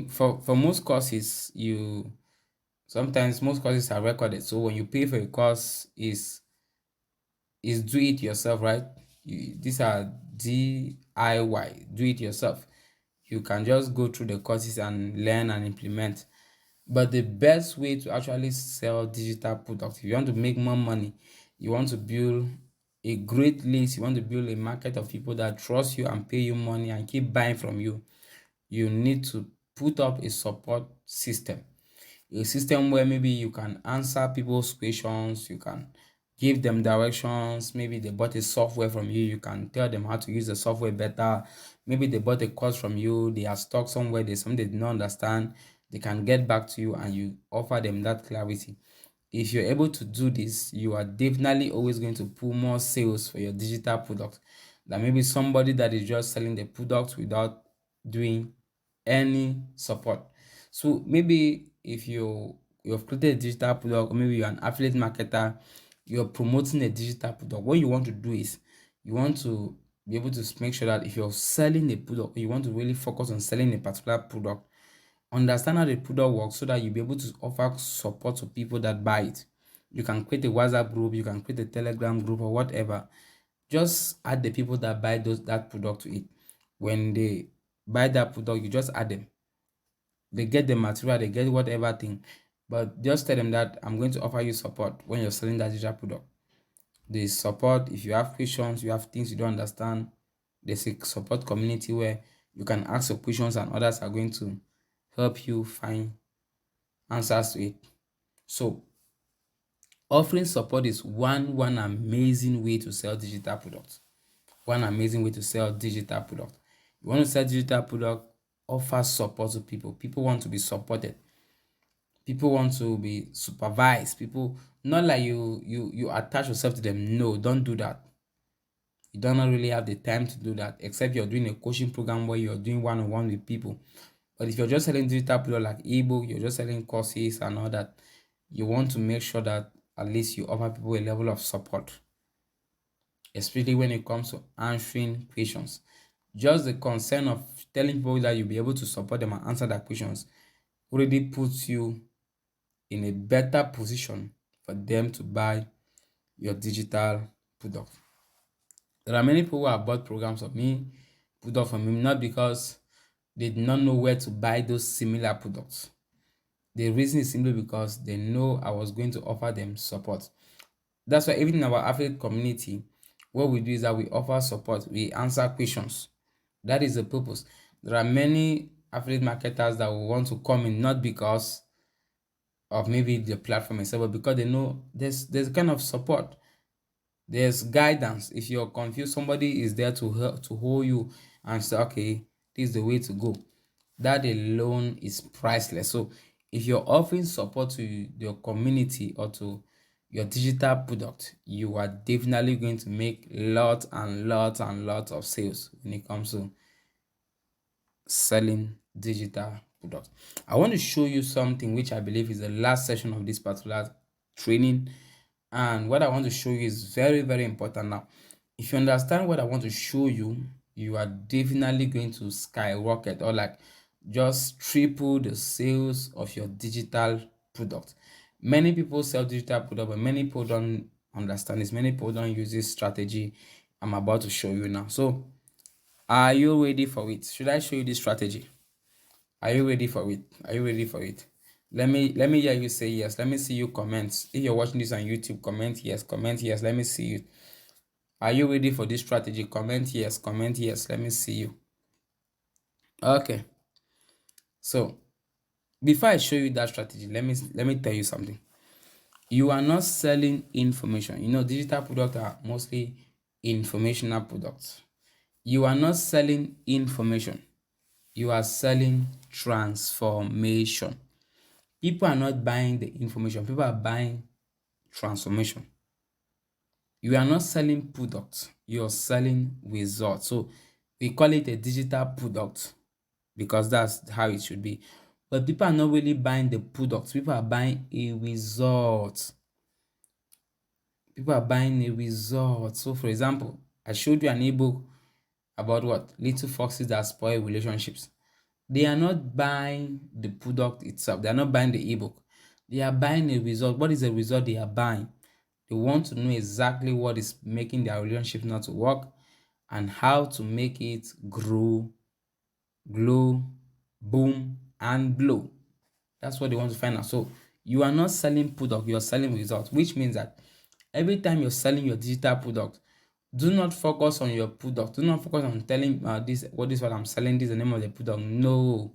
For most courses, sometimes most courses are recorded. So when you pay for a course, is do it yourself, right? These are DIY, do it yourself. You can just go through the courses and learn and implement. But the best way to actually sell digital products, if you want to make more money, you want to build a great list, you want to build a market of people that trust you and pay you money and keep buying from you, you need to put up a support system. A system where maybe you can answer people's questions, you can give them directions. Maybe they bought a software from you, you can tell them how to use the software better. Maybe they bought a course from you, they are stuck somewhere, there's something they did not understand, they can get back to you and you offer them that clarity. If you're able to do this, you are definitely always going to pull more sales for your digital product than maybe somebody that is just selling the product without doing any support. So maybe if you've created a digital product, or maybe you're an affiliate marketer, you're promoting a digital product, what you want to do is you want to be able to make sure that if you're selling a product, you want to really focus on selling a particular product, understand how the product works so that you'll be able to offer support to people that buy it. You can create a WhatsApp group, you can create a Telegram group or whatever. Just add the people that buy that product to it. When they buy that product, you just add them. They get the material, they get whatever thing. But just tell them that I'm going to offer you support when you're selling that digital product. The support, if you have questions, you have things you don't understand, there's a support community where you can ask your questions and others are going to help you find answers to it. So offering support is one amazing way to sell digital products. One amazing way to sell digital product. You want to sell digital product, offer support to people. People want to be supported. People want to be supervised. People, not like you attach yourself to them. No, don't do that. You do not really have the time to do that, except you're doing a coaching program where you're doing one-on-one with people. But if you're just selling digital product like ebook, you're just selling courses and all that, you want to make sure that at least you offer people a level of support, especially when it comes to answering questions. Just the concern of telling people that you'll be able to support them and answer their questions already puts you in a better position for them to buy your digital product. There are many people who have bought programs of me, product from me, not because they did not know where to buy those similar products. The reason is simply because they know I was going to offer them support. That's why even in our affiliate community, what we do is that we offer support, we answer questions. That is the purpose. There are many affiliate marketers that will want to come in not because of maybe the platform itself, but because they know there's kind of support. There's guidance. If you're confused, somebody is there to help, to hold you and say, okay, this is the way to go. That alone is priceless. So if you're offering support to your community or to your digital product, you are definitely going to make lots and lots and lots of sales when it comes to selling digital products. I want to show you something which I believe is the last session of this particular training. And what I want to show you is very, very important. Now, if you understand what I want to show you, you are definitely going to skyrocket or like just triple the sales of your digital product. Many people sell digital product, but many people don't understand this. Many people don't use this strategy I'm about to show you now. So are you ready for it? Should I show you this strategy? Are you ready for it? Are you ready for it? Let me hear you say yes. Let me see you comment. If you're watching this on YouTube, comment yes. Comment yes. Let me see you. Are you ready for this strategy? Comment yes. Comment yes. Let me see you. Okay. So before I show you that strategy, let me tell you something. You are not selling information. Digital products are mostly informational products. You are not selling information. You are selling transformation. People are not buying the information. People are buying transformation. You are not selling products. You are selling results. So we call it a digital product because that's how it should be. But people are not really buying the products. People are buying a result. People are buying a result. So for example, I showed you an ebook about what? Little foxes that spoil relationships. They are not buying the product itself. They are not buying the ebook. They are buying a result. What is the result they are buying? They want to know exactly what is making their relationship not to work and how to make it grow, glow, boom, and blow. That's what they want to find out. So you are not selling product, you are selling results, which means that every time you're selling your digital product, do not focus on your product. Do not focus on telling this what I'm selling, this is the name of the product. No.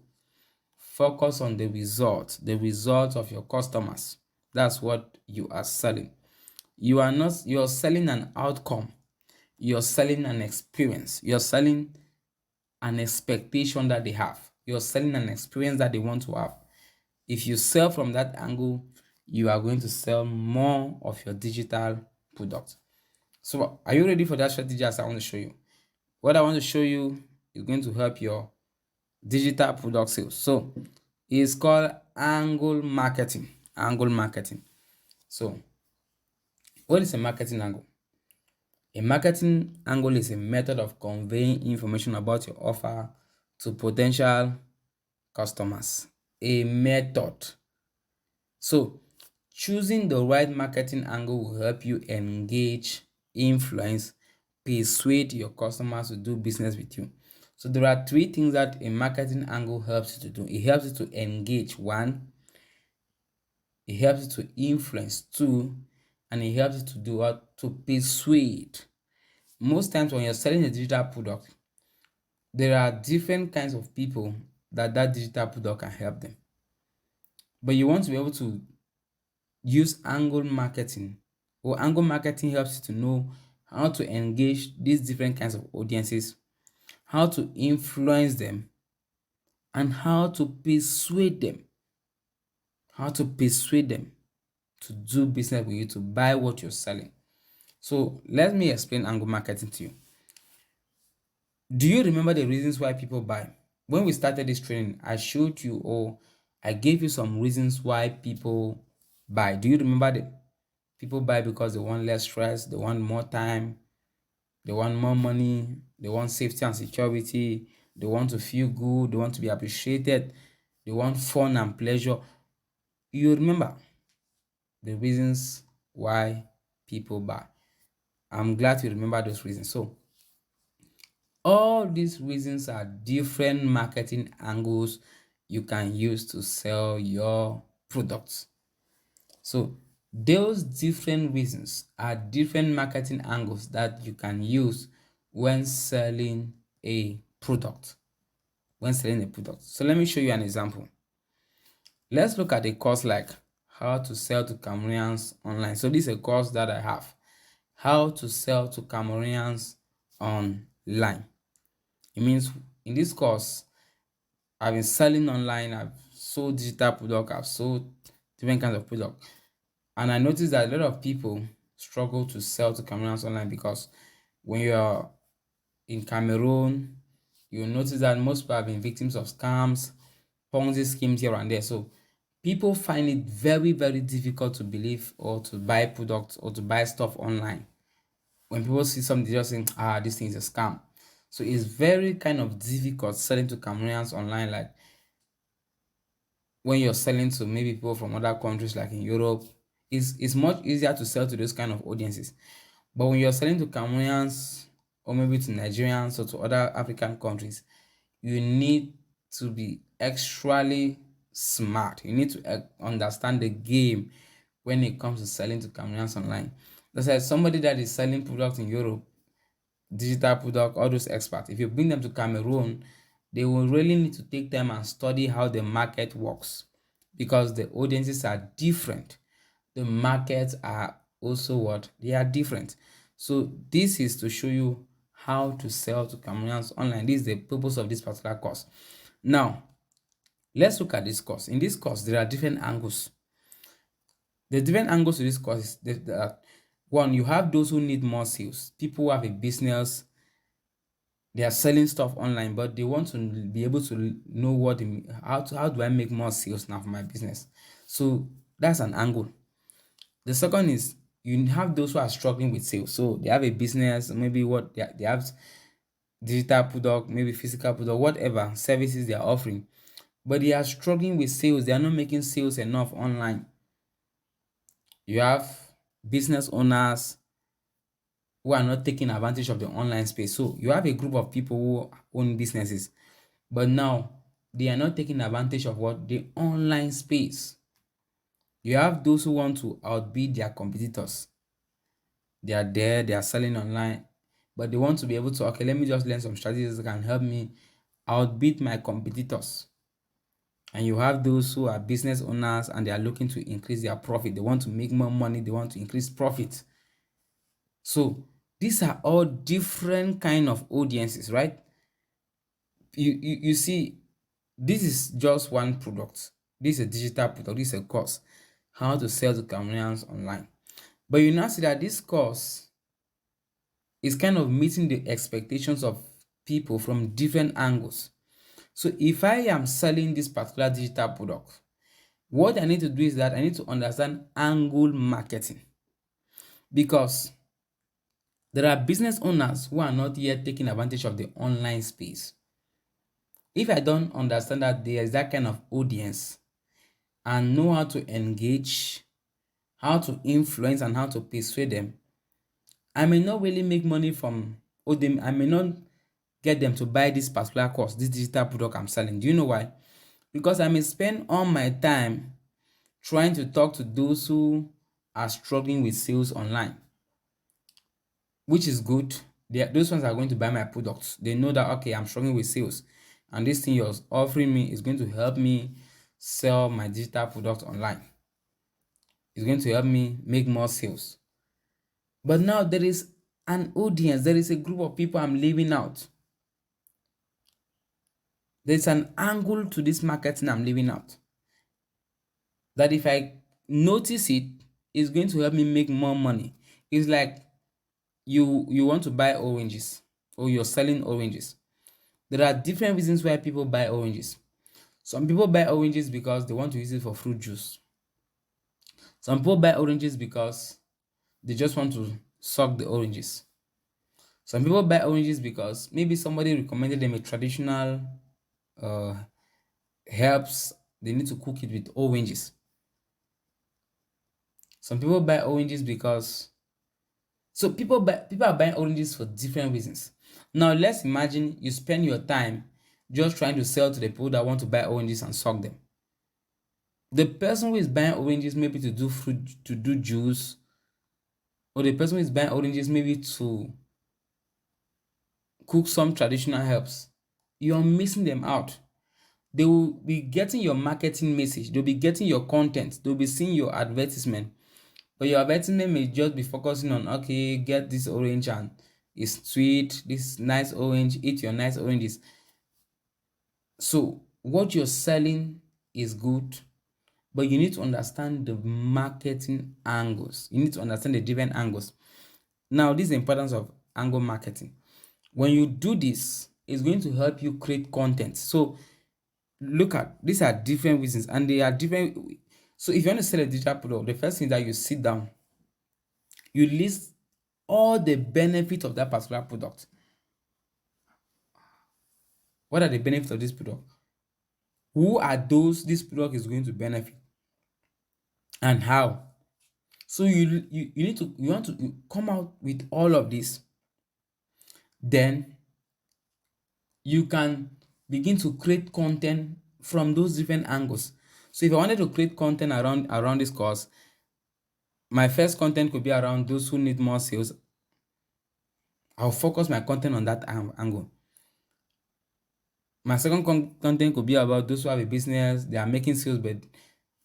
Focus on the result of your customers. That's what you are selling. You're selling an outcome. You're selling an experience. You're selling an expectation that they have. You're selling an experience that they want to have. If you sell from that angle, you are going to sell more of your digital product. So are you ready for that strategy as I want to show you? What I want to show you is going to help your digital product sales. So it's called angle marketing. Angle marketing. So what is a marketing angle? A marketing angle is a method of conveying information about your offer to potential customers. A method. So choosing the right marketing angle will help you engage, influence, persuade your customers to do business with you. So there are three things that a marketing angle helps you to do. It helps you to engage, one. It helps you to influence, two. And it helps you to do what? To persuade. Most times when you're selling a digital product, there are different kinds of people that digital product can help them. but you want to be able to use angle marketing, or angle marketing helps you to know how to engage these different kinds of audiences, how to influence them, and how to persuade them to do business with you, to buy what you're selling. So let me explain angle marketing to you. Do you remember the reasons why people buy? When we started this training, I showed you, or I gave you some reasons why people buy. Do you remember them? People buy because they want less stress, they want more time, they want more money, they want safety and security, they want to feel good, they want to be appreciated, they want fun and pleasure. You remember the reasons why people buy. I'm glad you remember those reasons. So, all these reasons are different marketing angles you can use to sell your products. So, those different reasons are different marketing angles that you can use when selling a product. So, let me show you an example. Let's look at a course like how to sell to Cameroonians online. So, this is a course that I have. How to sell to Cameroonians online. It means in this course, I've been selling online, I've sold digital product, I've sold different kinds of product. And I noticed that a lot of people struggle to sell to Cameroonians online because when you're in Cameroon, you'll notice that most people have been victims of scams, Ponzi schemes here and there. So people find it very, very difficult to believe or to buy products or to buy stuff online. When people see something, they just think, this thing is a scam. So it's very kind of difficult selling to Cameroonians online. Like when you're selling to maybe people from other countries like in Europe, it's much easier to sell to those kind of audiences. But when you're selling to Cameroonians or maybe to Nigerians or to other African countries, you need to be extremely smart. You need to understand the game when it comes to selling to Cameroonians online. That's like somebody that is selling products in Europe, digital product, all those experts. If you bring them to Cameroon, they will really need to take time and study how the market works because the audiences are different. The markets are also what? They are different. So this is to show you how to sell to Cameroonians online. This is the purpose of this particular course. Now, let's look at this course. In this course, there are different angles. The different angles to this course is that one, you have those who need more sales. People who have a business, they are selling stuff online, but they want to be able to know how do I make more sales now for my business. So that's an angle. The second is you have those who are struggling with sales. So they have a business, maybe what they have digital product, maybe physical product, whatever services they are offering, but they are struggling with sales. They are not making sales enough online. You have business owners who are not taking advantage of the online space. So you have a group of people who own businesses, but now they are not taking advantage of what? The online space. You have those who want to outbid their competitors. They are there, they are selling online, but they want to be able to, okay, let me just learn some strategies that can help me outbid my competitors. And you have those who are business owners and they are looking to increase their profit. They want to make more money, they want to increase profit. So these are all different kind of audiences, right? You see, this is just one product. This is a digital product, this is a course. How to sell to Cameroonians online. But you now see that this course is kind of meeting the expectations of people from different angles. So if I am selling this particular digital product, what I need to do is that I need to understand angle marketing, because there are business owners who are not yet taking advantage of the online space. If I don't understand that there is that kind of audience and know how to engage, how to influence, and how to persuade them, I may not really make money from, or them, I may not get them to buy this particular course, this digital product I'm selling. Do you know why? Because I may spend all my time trying to talk to those who are struggling with sales online, which is good. Those ones are going to buy my products. They know that, okay, I'm struggling with sales, and this thing you're offering me is going to help me sell my digital product online. It's going to help me make more sales. But now there is an audience, there is a group of people I'm leaving out. There's an angle to this marketing I'm leaving out. That if I notice it, it's going to help me make more money. It's like you want to buy oranges, or you're selling oranges. There are different reasons why people buy oranges. Some people buy oranges because they want to use it for fruit juice. Some people buy oranges because they just want to suck the oranges. Some people buy oranges because maybe somebody recommended them a traditional uh, herbs. They need to cook it with oranges. Some people buy oranges because people are buying oranges for different reasons. Now let's imagine you spend your time just trying to sell to the people that want to buy oranges and suck them. The person who is buying oranges maybe to do fruit, to do juice, or the person who is buying oranges maybe to cook some traditional herbs, you're missing them out. They will be getting your marketing message, they'll be getting your content, they'll be seeing your advertisement, but your advertisement may just be focusing on, okay, get this orange and it's sweet, this nice orange, eat your nice oranges. So what you're selling is good, but you need to understand the marketing angles. You need to understand the different angles. Now, this is the importance of angle marketing. When you do this, it's going to help you create content. So look at, these are different reasons, and they are different. So if you want to sell a digital product, the first thing that you sit down, you list all the benefits of that particular product. What are the benefits of this product? Who are those this product is going to benefit, and how? So you need to, you want to come out with all of this. Then you can begin to create content from those different angles. So if I wanted to create content around this course, my first content could be around those who need more sales. I'll focus my content on that angle. My second content could be about those who have a business, they are making sales, but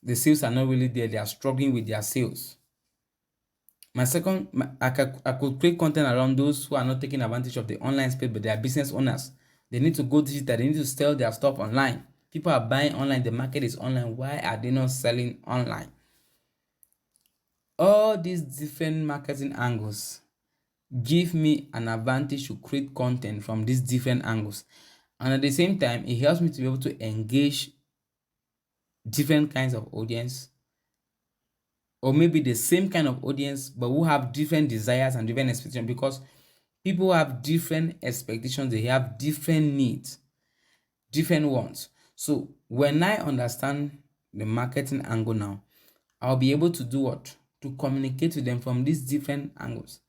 the sales are not really there, they are struggling with their sales. I could create content around those who are not taking advantage of the online space, but they are business owners. They need to go digital, they need to sell their stuff online. People are buying online, the market is online. Why are they not selling online? All these different marketing angles give me an advantage to create content from these different angles. And at the same time, it helps me to be able to engage different kinds of audience, or maybe the same kind of audience, but who have different desires and different expectations, because people have different expectations, they have different needs, different wants. So when I understand the marketing angle now, I'll be able to do what? To communicate with them from these different angles.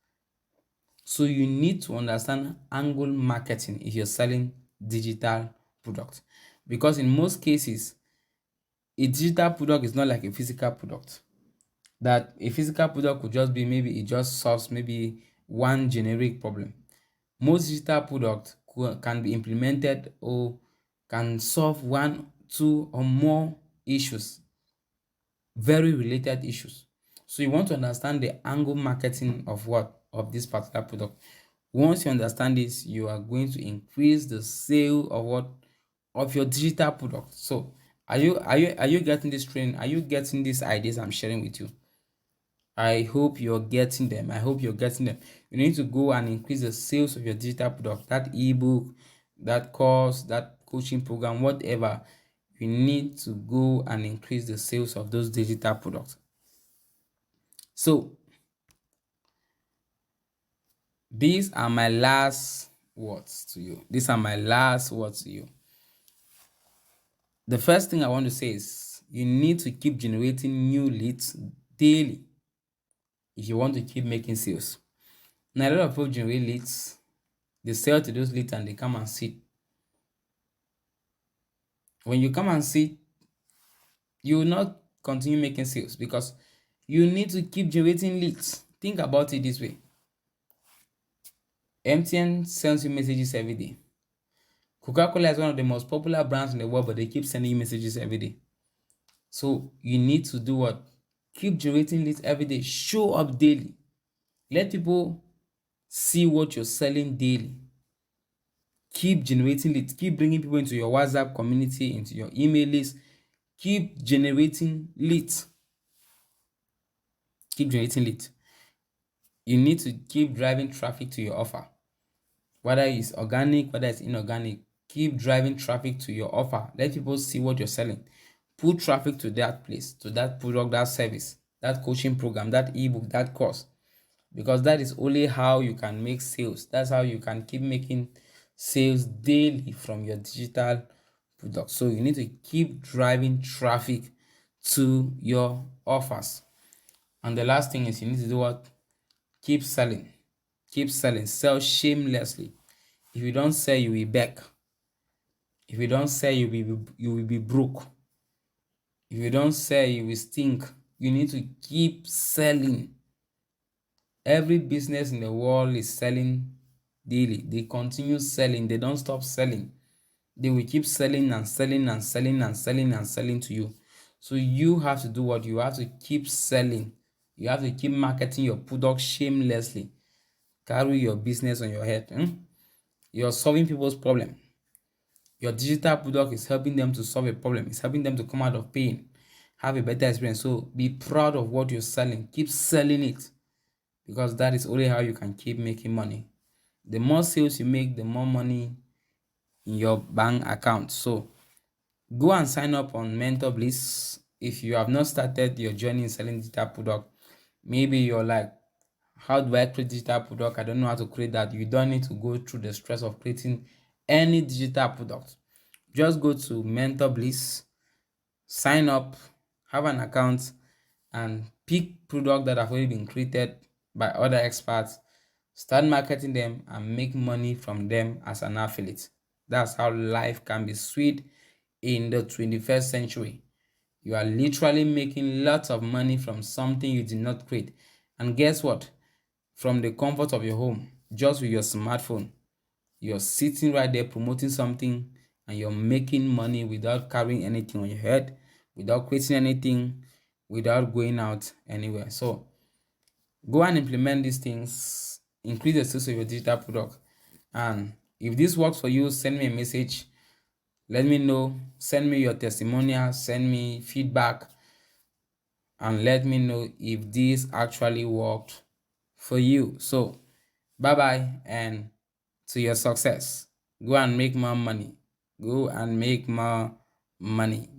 So you need to understand angle marketing if you're selling digital products, because in most cases, a digital product is not like a physical product. That a physical product could just be, maybe it just solves maybe one generic problem. Most digital products can be implemented or can solve one, two, or more issues, very related issues. So you want to understand the angle marketing of what? Of this particular product. Once you understand this, you are going to increase the sale of what? Of your digital product. So are you getting this training? Are you getting these ideas I'm sharing with you? I hope you're getting them. I hope you're getting them. You need to go and increase the sales of your digital product, that ebook, that course, that coaching program, whatever. You need to go and increase the sales of those digital products. So these are my last words to you. These are my last words to you. The first thing I want to say is you need to keep generating new leads daily if you want to keep making sales. Now, a lot of people generate leads, they sell to those leads and they come and sit. When you come and sit, you will not continue making sales, because you need to keep generating leads. Think about it this way. MTN sends you messages every day. Coca-Cola is one of the most popular brands in the world, but they keep sending you messages every day. So you need to do what? Keep generating leads every day. Show up daily. Let people see what you're selling daily. Keep generating leads. Keep bringing people into your WhatsApp community, into your email list. Keep generating leads. Keep generating leads. You need to keep driving traffic to your offer. Whether it's organic, whether it's inorganic, keep driving traffic to your offer. Let people see what you're selling. Put traffic to that place, to that product, that service, that coaching program, that ebook, that course. Because that is only how you can make sales. That's how you can keep making sales daily from your digital product. So you need to keep driving traffic to your offers. And the last thing is you need to do what? Keep selling. Keep selling. Sell shamelessly. If you don't sell, you will beg. If you don't sell, you will be broke. If you don't sell, you will stink. You need to keep selling. Every business in the world is selling daily. They continue selling. They don't stop selling. They will keep selling and selling and selling and selling and selling to you. So you have to do what? You have to keep selling. You have to keep marketing your product shamelessly. Carry your business on your head. You're solving people's problem. Your digital product is helping them to solve a problem. It's helping them to come out of pain, have a better experience. So be proud of what you're selling. Keep selling it, because that is only how you can keep making money. The more sales you make, the more money in your bank account. So go and sign up on Mentor Bliss. If you have not started your journey in selling digital product, maybe you're like, how do I create digital product? I don't know how to create that. You don't need to go through the stress of creating any digital product. Just go to Mentor Bliss, sign up, have an account, and pick products that have already been created by other experts. Start marketing them and make money from them as an affiliate. That's how life can be sweet in the 21st century. You are literally making lots of money from something you did not create. And guess what? From the comfort of your home, just with your smartphone, you're sitting right there promoting something, and you're making money without carrying anything on your head, without creating anything, without going out anywhere. So go and implement these things, increase the sales of your digital product. And if this works for you, send me a message. Let me know. Send me your testimonial, send me feedback, and let me know if this actually worked for you. So bye bye, and to your success. Go and make more money. Go and make more money.